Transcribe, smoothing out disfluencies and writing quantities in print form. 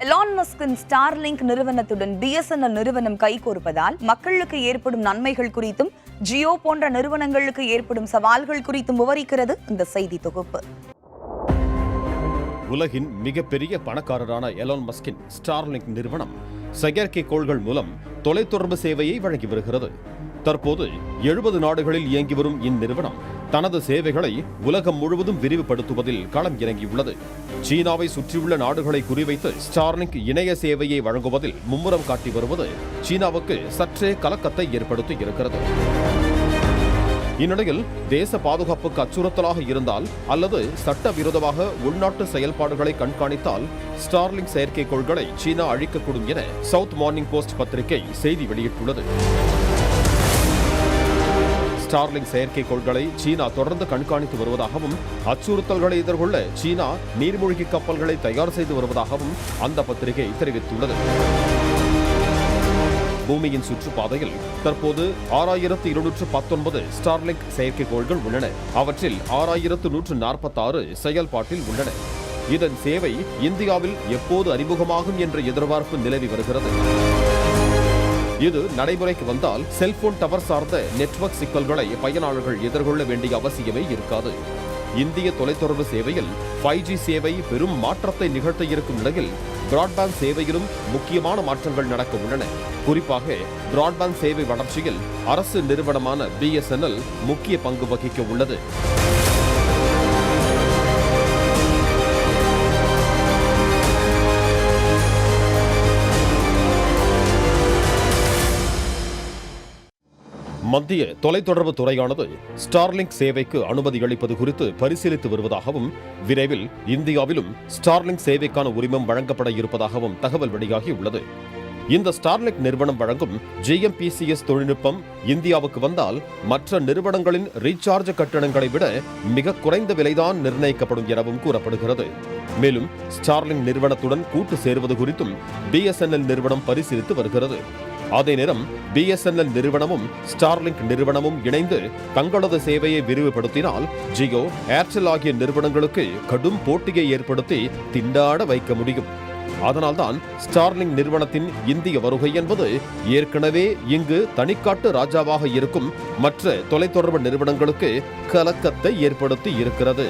Elon மஸ்கின் Starlink நிறுவனத்துடன் BSNL நிறுவனம் கைகோர்ப்பதால் மக்களுக்கு ஏற்படும் நன்மைகள் குறித்தும் ஜியோ போன்ற நிறுவனங்களுக்கு ஏற்படும் சவால்கள் குறித்தும் விவரிக்கிறது இந்த செய்தி தொகுப்பு. உலகின் மிகப்பெரிய பணக்காரரான எலான் மஸ்கின் ஸ்டார்லிங்க் நிறுவனம் செயற்கைக்கோள்கள் மூலம் தொலைத்தொடர்பு சேவையை வழங்கி வருகிறது. தற்போது 70 நாடுகளில் இயங்கி வரும் இந்நிறுவனம் தனது சேவைகளை உலகம் முழுவதும் விரிவுபடுத்துவதில் களம் இறங்கியுள்ளது. சீனாவை சுற்றியுள்ள நாடுகளை குறிவைத்து ஸ்டார்லிங்க் இணைய சேவையை வழங்குவதில் மும்முரம் காட்டி வருவது சீனாவுக்கு சற்றே கலக்கத்தை ஏற்படுத்தி இருக்கிறது. இந்நிலையில் தேச பாதுகாப்புக்கு அச்சுறுத்தலாக இருந்தால் அல்லது சட்டவிரோதமாக உள்நாட்டு செயல்பாடுகளை கண்காணித்தால் ஸ்டார்லிங்க் செயற்கைக்கோள்களை சீனா அழிக்கக்கூடும் என சவுத் மார்னிங் போஸ்ட் பத்திரிகை செய்தி வெளியிட்டுள்ளது. ஸ்டார்லிங்க் செயற்கைக்கோள்களை சீனா தொடர்ந்து கண்காணித்து வருவதாகவும் அச்சுறுத்தல்களை எதிர்கொள்ள சீனா நீர்மூழ்கி கப்பல்களை தயார் செய்து வருவதாகவும் அந்த பத்திரிகை தெரிவித்துள்ளது. பூமியின் சுற்றுப்பாதையில் தற்போது 6219 ஸ்டார்லிங்க் செயற்கைக்கோள்கள் உள்ளன. அவற்றில் 6146 செயல்பாட்டில் உள்ளன. இதன் சேவை இந்தியாவில் எப்போது அறிமுகமாகும் என்ற எதிர்பார்ப்பு நிலவி வருகிறது. இது நடைமுறைக்கு வந்தால் செல்போன் டவர் சார்ந்த நெட்வொர்க் சிக்கல்களை பயனாளர்கள் எதிர்கொள்ள வேண்டிய அவசியமே இருக்காது. இந்திய தொலைத்தொடர்பு சேவையில் 5G சேவை பெரும் மாற்றத்தை நிகழ்த்த இருக்கும் நிலையில் பிராட்பேண்ட் சேவையிலும் முக்கியமான மாற்றங்கள் நடக்க உள்ளன. குறிப்பாக பிராட்பேண்ட் சேவை வளர்ச்சியில் அரசு நிறுவனமான BSNL முக்கிய பங்கு வகிக்க உள்ளது. மத்திய தொலைத்தொடர்பு துறையானது ஸ்டார்லிங்க் சேவைக்கு அனுமதி அளிப்பது குறித்து பரிசீலித்து வருவதாகவும் விரைவில் இந்தியாவிலும் ஸ்டார்லிங்க் சேவைக்கான உரிமம் வழங்கப்பட இருப்பதாகவும் தகவல் வெளியாகியுள்ளது. இந்த ஸ்டார்லிங்க் நிறுவனம் வழங்கும் GMPCS தொழில்நுட்பம் இந்தியாவுக்கு வந்தால் மற்ற நிறுவனங்களின் ரீசார்ஜ் கட்டணங்களை விட மிக குறைந்த விலைதான் நிர்ணயிக்கப்படும் எனவும் கூறப்படுகிறது. மேலும் ஸ்டார்லிங்க் நிறுவனத்துடன் கூட்டு சேருவது குறித்தும் BSNL நிறுவனம் பரிசீலித்து வருகிறது. அதே நேரம் BSNL நிறுவனமும் ஸ்டார்லிங்க் நிறுவனமும் இணைந்து தங்களது சேவையை விரிவுபடுத்தினால் ஜியோ, ஏர்டெல் ஆகிய நிறுவனங்களுக்கு கடும் போட்டியை ஏற்படுத்தி திண்டாட வைக்க முடியும். அதனால்தான் ஸ்டார்லிங்க் நிறுவனத்தின் இந்திய வருகை என்பது ஏற்கனவே இங்கு தனிக்காட்டு ராஜாவாக இருக்கும் மற்ற தொலைத்தொடர்பு நிறுவனங்களுக்கு கலக்கத்தை ஏற்படுத்தி இருக்கிறது.